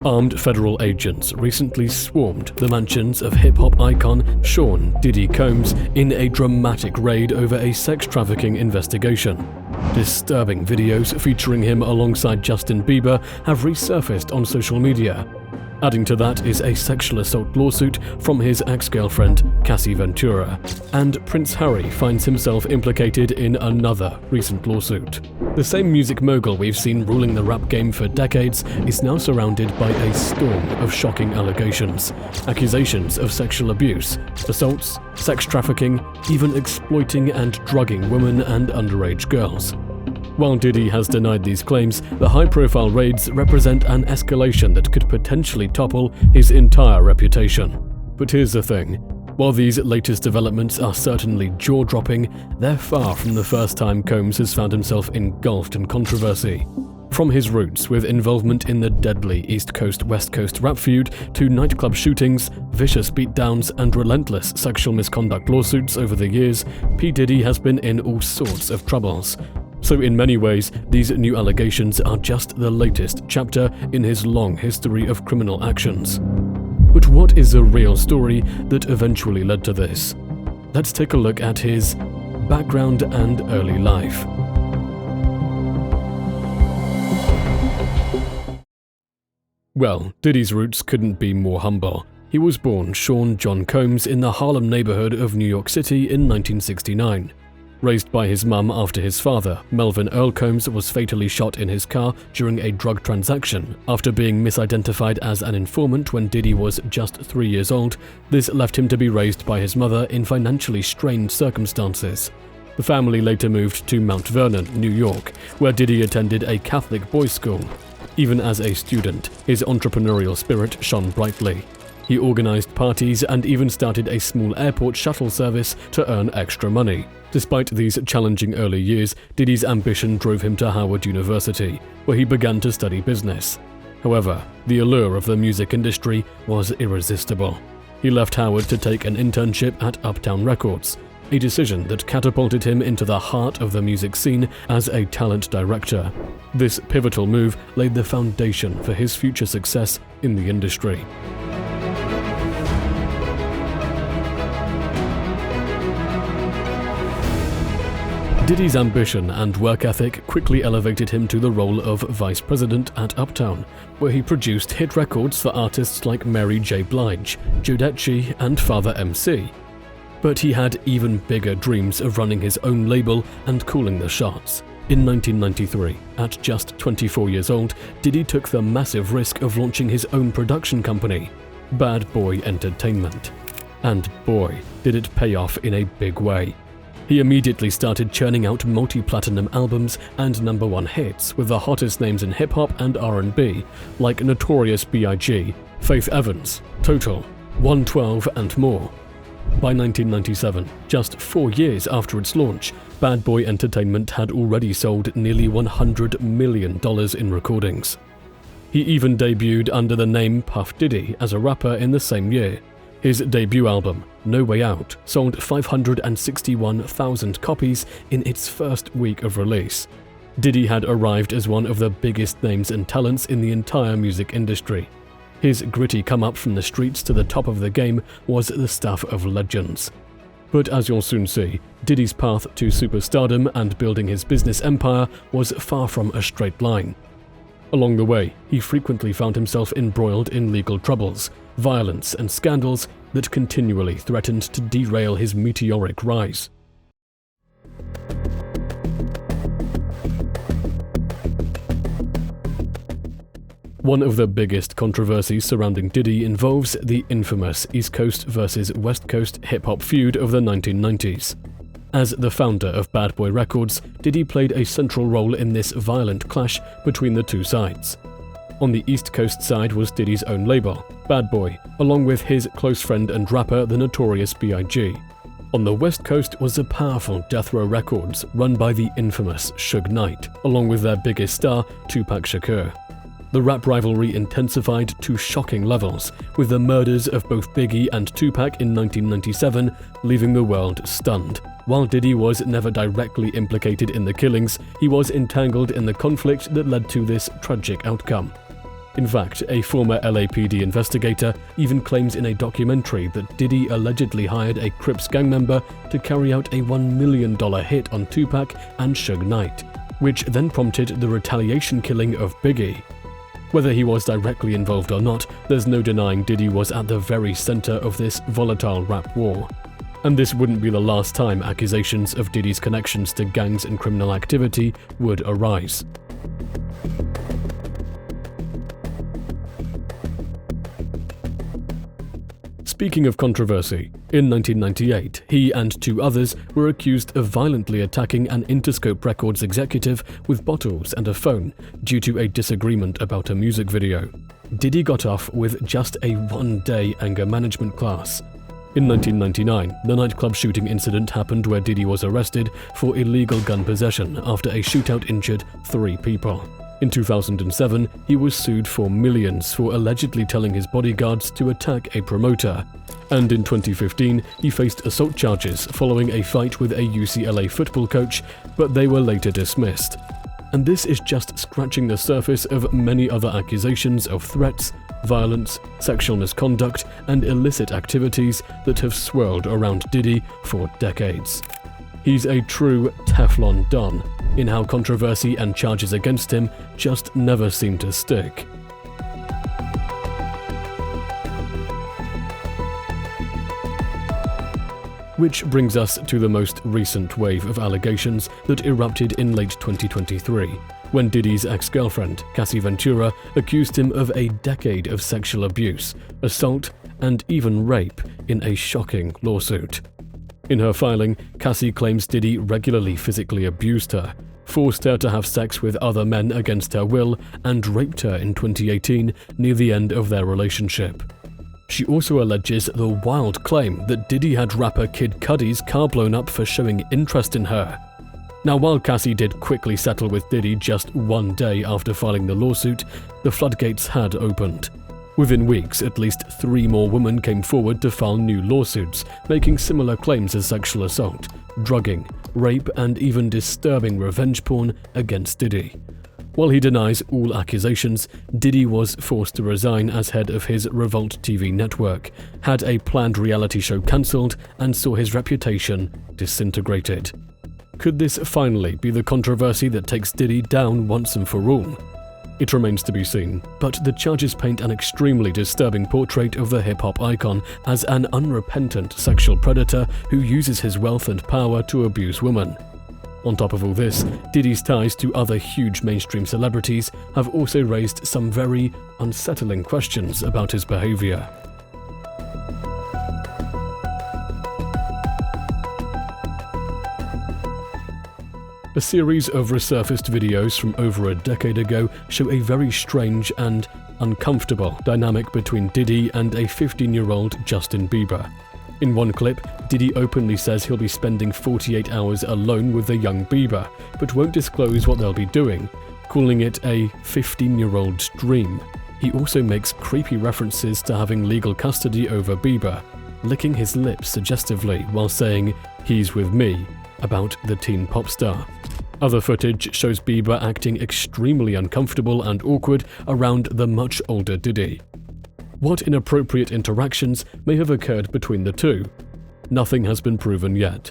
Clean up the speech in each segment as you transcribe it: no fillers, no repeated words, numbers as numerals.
Armed federal agents recently swarmed the mansions of hip-hop icon Sean "Diddy" Combs in a dramatic raid over a sex trafficking investigation. Disturbing videos featuring him alongside Justin Bieber have resurfaced on social media. Adding to that is a sexual assault lawsuit from his ex-girlfriend, Cassie Ventura. And Prince Harry finds himself implicated in another recent lawsuit. The same music mogul we've seen ruling the rap game for decades is now surrounded by a storm of shocking allegations, accusations of sexual abuse, assaults, sex trafficking, even exploiting and drugging women and underage girls. While Diddy has denied these claims, the high-profile raids represent an escalation that could potentially topple his entire reputation. But here's the thing. While these latest developments are certainly jaw-dropping, they're far from the first time Combs has found himself engulfed in controversy. From his roots with involvement in the deadly East Coast-West Coast rap feud to nightclub shootings, vicious beatdowns, and relentless sexual misconduct lawsuits over the years, P. Diddy has been in all sorts of troubles. So in many ways, these new allegations are just the latest chapter in his long history of criminal actions. But what is the real story that eventually led to this? Let's take a look at his background and early life. Well, Diddy's roots couldn't be more humble. He was born Sean John Combs in the Harlem neighborhood of New York City in 1969. Raised by his mum after his father, Melvin Earl Combs, was fatally shot in his car during a drug transaction after being misidentified as an informant when Diddy was just 3 years old. This left him to be raised by his mother in financially strained circumstances. The family later moved to Mount Vernon, New York, where Diddy attended a Catholic boys' school. Even as a student, his entrepreneurial spirit shone brightly. He organized parties and even started a small airport shuttle service to earn extra money. Despite these challenging early years, Diddy's ambition drove him to Howard University, where he began to study business. However, the allure of the music industry was irresistible. He left Howard to take an internship at Uptown Records, a decision that catapulted him into the heart of the music scene as a talent director. This pivotal move laid the foundation for his future success in the industry. Diddy's ambition and work ethic quickly elevated him to the role of vice president at Uptown, where he produced hit records for artists like Mary J. Blige, Jodeci, and Father MC. But he had even bigger dreams of running his own label and calling the shots. In 1993, at just 24 years old, Diddy took the massive risk of launching his own production company, Bad Boy Entertainment. And boy, did it pay off in a big way. He immediately started churning out multi-platinum albums and #1 hits with the hottest names in hip-hop and R&B, like Notorious B.I.G., Faith Evans, Total, 112, and more. By 1997, just 4 years after its launch, Bad Boy Entertainment had already sold nearly $100 million in recordings. He even debuted under the name Puff Diddy as a rapper in the same year. His debut album, No Way Out, sold 561,000 copies in its first week of release. Diddy had arrived as one of the biggest names and talents in the entire music industry. His gritty come-up from the streets to the top of the game was the stuff of legends. But as you'll soon see, Diddy's path to superstardom and building his business empire was far from a straight line. Along the way, he frequently found himself embroiled in legal troubles, violence, and scandals that continually threatened to derail his meteoric rise. One of the biggest controversies surrounding Diddy involves the infamous East Coast versus West Coast hip-hop feud of the 1990s. As the founder of Bad Boy Records, Diddy played a central role in this violent clash between the two sides. On the East Coast side was Diddy's own label, Bad Boy, along with his close friend and rapper, the Notorious B.I.G. On the West Coast was the powerful Death Row Records, run by the infamous Suge Knight, along with their biggest star, Tupac Shakur. The rap rivalry intensified to shocking levels, with the murders of both Biggie and Tupac in 1997 leaving the world stunned. While Diddy was never directly implicated in the killings, he was entangled in the conflict that led to this tragic outcome. In fact, a former LAPD investigator even claims in a documentary that Diddy allegedly hired a Crips gang member to carry out a $1 million hit on Tupac and Suge Knight, which then prompted the retaliation killing of Biggie. Whether he was directly involved or not, there's no denying Diddy was at the very center of this volatile rap war. And this wouldn't be the last time accusations of Diddy's connections to gangs and criminal activity would arise. Speaking of controversy, in 1998, he and two others were accused of violently attacking an Interscope Records executive with bottles and a phone due to a disagreement about a music video. Diddy got off with just a one-day anger management class. In 1999, the nightclub shooting incident happened where Diddy was arrested for illegal gun possession after a shootout injured 3 people. In 2007, he was sued for millions for allegedly telling his bodyguards to attack a promoter. And in 2015, he faced assault charges following a fight with a UCLA football coach, but they were later dismissed. And this is just scratching the surface of many other accusations of threats, violence, sexual misconduct, and illicit activities that have swirled around Diddy for decades. He's a true Teflon Don in how controversy and charges against him just never seem to stick. Which brings us to the most recent wave of allegations that erupted in late 2023, when Diddy's ex-girlfriend, Cassie Ventura, accused him of a decade of sexual abuse, assault, and even rape in a shocking lawsuit. In her filing, Cassie claims Diddy regularly physically abused her, forced her to have sex with other men against her will, and raped her in 2018 near the end of their relationship. She also alleges the wild claim that Diddy had rapper Kid Cudi's car blown up for showing interest in her. Now, while Cassie did quickly settle with Diddy just one day after filing the lawsuit, the floodgates had opened. Within weeks, at least 3 more women came forward to file new lawsuits, making similar claims as sexual assault, drugging, rape, and even disturbing revenge porn against Diddy. While he denies all accusations, Diddy was forced to resign as head of his Revolt TV network, had a planned reality show cancelled, and saw his reputation disintegrated. Could this finally be the controversy that takes Diddy down once and for all? It remains to be seen, but the charges paint an extremely disturbing portrait of the hip-hop icon as an unrepentant sexual predator who uses his wealth and power to abuse women. On top of all this, Diddy's ties to other huge mainstream celebrities have also raised some very unsettling questions about his behavior. A series of resurfaced videos from over a decade ago show a very strange and uncomfortable dynamic between Diddy and a 15-year-old Justin Bieber. In one clip, Diddy openly says he'll be spending 48 hours alone with the young Bieber, but won't disclose what they'll be doing, calling it a 15-year-old's dream. He also makes creepy references to having legal custody over Bieber, licking his lips suggestively while saying, "He's with me," about the teen pop star. Other footage shows Bieber acting extremely uncomfortable and awkward around the much older Diddy. What inappropriate interactions may have occurred between the two? Nothing has been proven yet.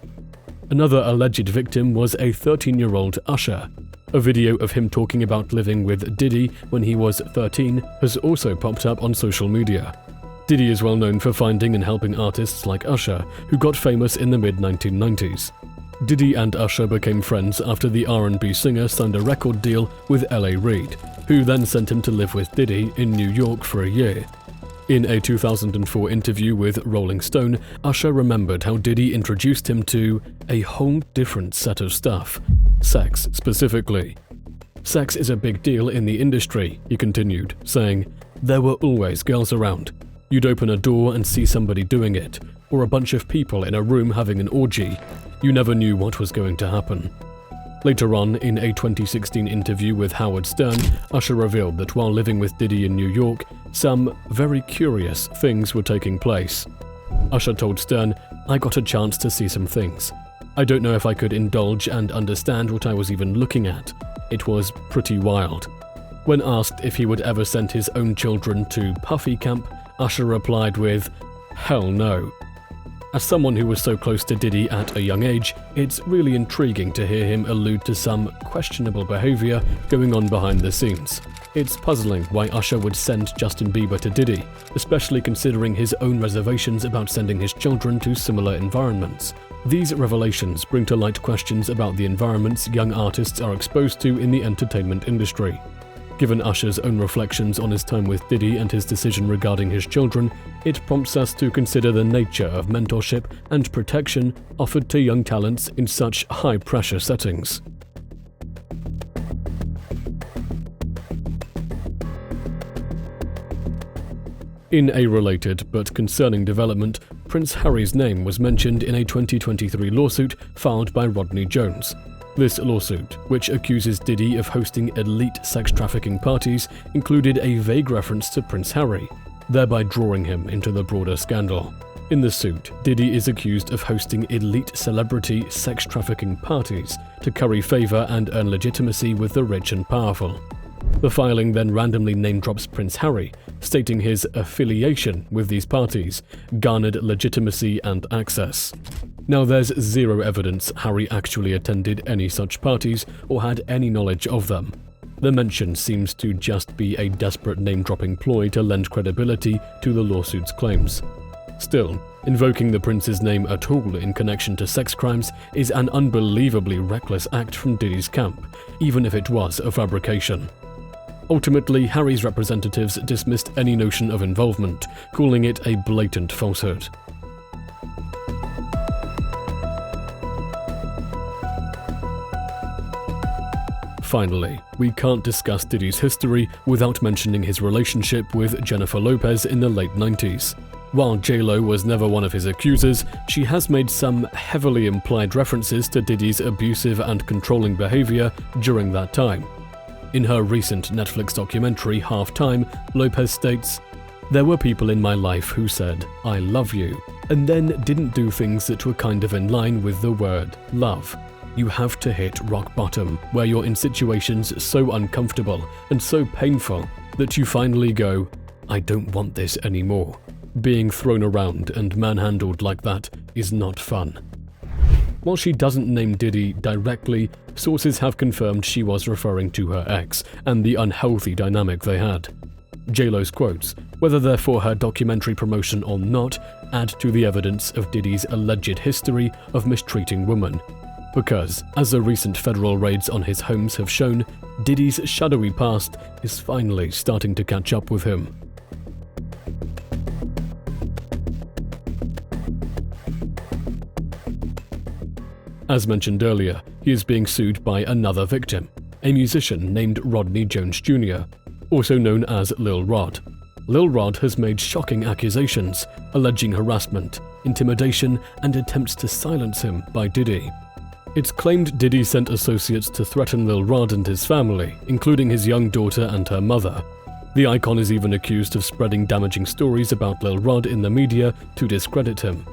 Another alleged victim was a 13-year-old Usher. A video of him talking about living with Diddy when he was 13 has also popped up on social media. Diddy is well known for finding and helping artists like Usher, who got famous in the mid-1990s. Diddy and Usher became friends after the R&B singer signed a record deal with L.A. Reid, who then sent him to live with Diddy in New York for a year. In a 2004 interview with Rolling Stone, Usher remembered how Diddy introduced him to a whole different set of stuff, sex specifically. "Sex is a big deal in the industry," he continued, saying, "There were always girls around. You'd open a door and see somebody doing it, or a bunch of people in a room having an orgy. You never knew what was going to happen." Later on, in a 2016 interview with Howard Stern, Usher revealed that while living with Diddy in New York, some very curious things were taking place. Usher told Stern, "I got a chance to see some things. I don't know if I could indulge and understand what I was even looking at. It was pretty wild." When asked if he would ever send his own children to Puffy Camp, Usher replied with, "Hell no." As someone who was so close to Diddy at a young age, it's really intriguing to hear him allude to some questionable behavior going on behind the scenes. It's puzzling why Usher would send Justin Bieber to Diddy, especially considering his own reservations about sending his children to similar environments. These revelations bring to light questions about the environments young artists are exposed to in the entertainment industry. Given Usher's own reflections on his time with Diddy and his decision regarding his children, it prompts us to consider the nature of mentorship and protection offered to young talents in such high-pressure settings. In a related but concerning development, Prince Harry's name was mentioned in a 2023 lawsuit filed by Rodney Jones. This lawsuit, which accuses Diddy of hosting elite sex trafficking parties, included a vague reference to Prince Harry, thereby drawing him into the broader scandal. In the suit, Diddy is accused of hosting elite celebrity sex trafficking parties to curry favor and earn legitimacy with the rich and powerful. The filing then randomly name-drops Prince Harry, stating his affiliation with these parties garnered legitimacy and access. Now, there's zero evidence Harry actually attended any such parties or had any knowledge of them. The mention seems to just be a desperate name-dropping ploy to lend credibility to the lawsuit's claims. Still, invoking the prince's name at all in connection to sex crimes is an unbelievably reckless act from Diddy's camp, even if it was a fabrication. Ultimately, Harry's representatives dismissed any notion of involvement, calling it a blatant falsehood. Finally, we can't discuss Diddy's history without mentioning his relationship with Jennifer Lopez in the late 90s. While J-Lo was never one of his accusers, she has made some heavily implied references to Diddy's abusive and controlling behavior during that time. In her recent Netflix documentary, Halftime, Lopez states, "There were people in my life who said, 'I love you,' and then didn't do things that were kind of in line with the word love. You have to hit rock bottom, where you're in situations so uncomfortable and so painful that you finally go, 'I don't want this anymore.' Being thrown around and manhandled like that is not fun." While she doesn't name Diddy directly, sources have confirmed she was referring to her ex and the unhealthy dynamic they had. J-Lo's quotes, whether they're for her documentary promotion or not, add to the evidence of Diddy's alleged history of mistreating women. Because, as the recent federal raids on his homes have shown, Diddy's shadowy past is finally starting to catch up with him. As mentioned earlier, he is being sued by another victim, a musician named Rodney Jones Jr., also known as Lil Rod. Lil Rod has made shocking accusations, alleging harassment, intimidation, and attempts to silence him by Diddy. It's claimed Diddy sent associates to threaten Lil Rod and his family, including his young daughter and her mother. The icon is even accused of spreading damaging stories about Lil Rod in the media to discredit him.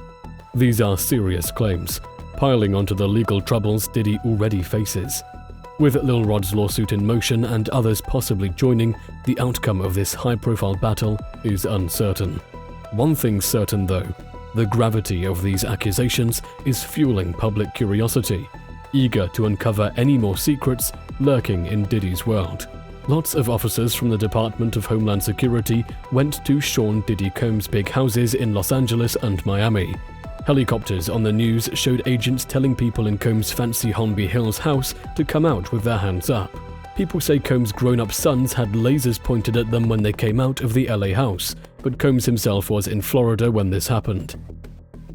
These are serious claims, piling onto the legal troubles Diddy already faces. With Lil Rod's lawsuit in motion and others possibly joining, the outcome of this high-profile battle is uncertain. One thing's certain though, the gravity of these accusations is fueling public curiosity, eager to uncover any more secrets lurking in Diddy's world. Lots of officers from the Department of Homeland Security went to Sean Diddy Combs' big houses in Los Angeles and Miami. Helicopters on the news showed agents telling people in Combs' fancy Holmby Hills house to come out with their hands up. People say Combs' grown-up sons had lasers pointed at them when they came out of the LA house, but Combs himself was in Florida when this happened.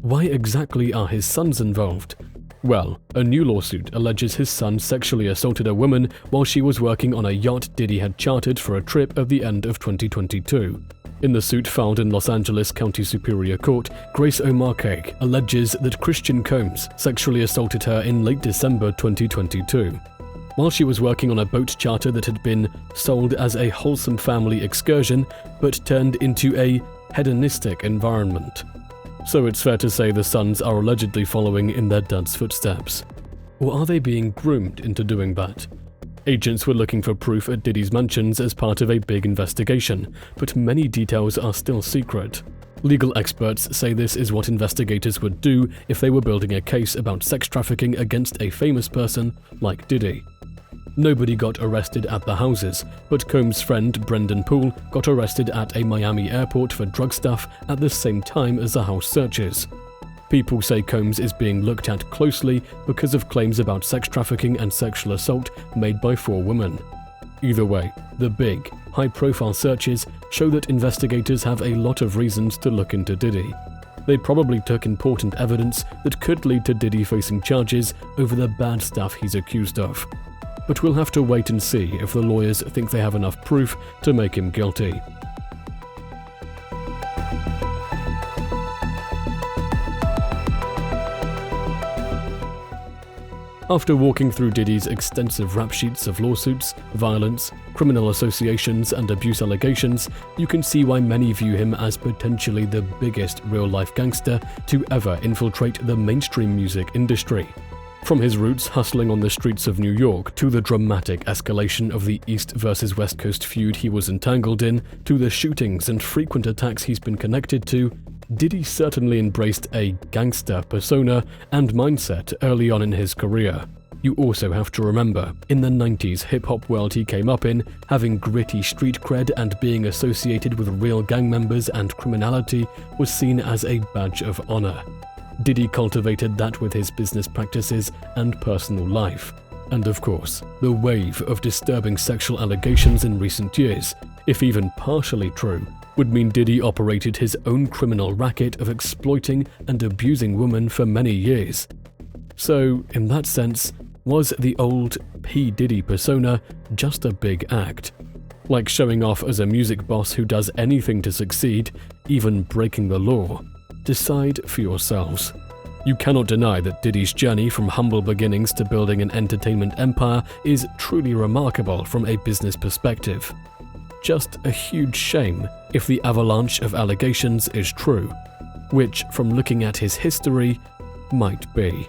Why exactly are his sons involved? Well, a new lawsuit alleges his son sexually assaulted a woman while she was working on a yacht Diddy had chartered for a trip at the end of 2022. In the suit filed in Los Angeles County Superior Court, Grace O'Marcaig alleges that Christian Combs sexually assaulted her in late December 2022. While she was working on a boat charter that had been sold as a wholesome family excursion, but turned into a hedonistic environment. So it's fair to say the sons are allegedly following in their dad's footsteps. Or are they being groomed into doing that? Agents were looking for proof at Diddy's mansions as part of a big investigation, but many details are still secret. Legal experts say this is what investigators would do if they were building a case about sex trafficking against a famous person like Diddy. Nobody got arrested at the houses, but Combs' friend Brendan Poole got arrested at a Miami airport for drug stuff at the same time as the house searches. People say Combs is being looked at closely because of claims about sex trafficking and sexual assault made by 4 women. Either way, the big, high-profile searches show that investigators have a lot of reasons to look into Diddy. They probably took important evidence that could lead to Diddy facing charges over the bad stuff he's accused of. But we'll have to wait and see if the lawyers think they have enough proof to make him guilty. After walking through Diddy's extensive rap sheets of lawsuits, violence, criminal associations, and abuse allegations, you can see why many view him as potentially the biggest real-life gangster to ever infiltrate the mainstream music industry. From his roots hustling on the streets of New York to the dramatic escalation of the East versus West Coast feud he was entangled in, to the shootings and frequent attacks he's been connected to, Diddy certainly embraced a gangster persona and mindset early on in his career. You also have to remember, in the 90s hip-hop world he came up in, having gritty street cred and being associated with real gang members and criminality was seen as a badge of honor. Diddy cultivated that with his business practices and personal life. And of course, the wave of disturbing sexual allegations in recent years, if even partially true, would mean Diddy operated his own criminal racket of exploiting and abusing women for many years. So, in that sense, was the old P. Diddy persona just a big act? Like showing off as a music boss who does anything to succeed, even breaking the law? Decide for yourselves. You cannot deny that Diddy's journey from humble beginnings to building an entertainment empire is truly remarkable from a business perspective. Just a huge shame if the avalanche of allegations is true, which, from looking at his history, might be.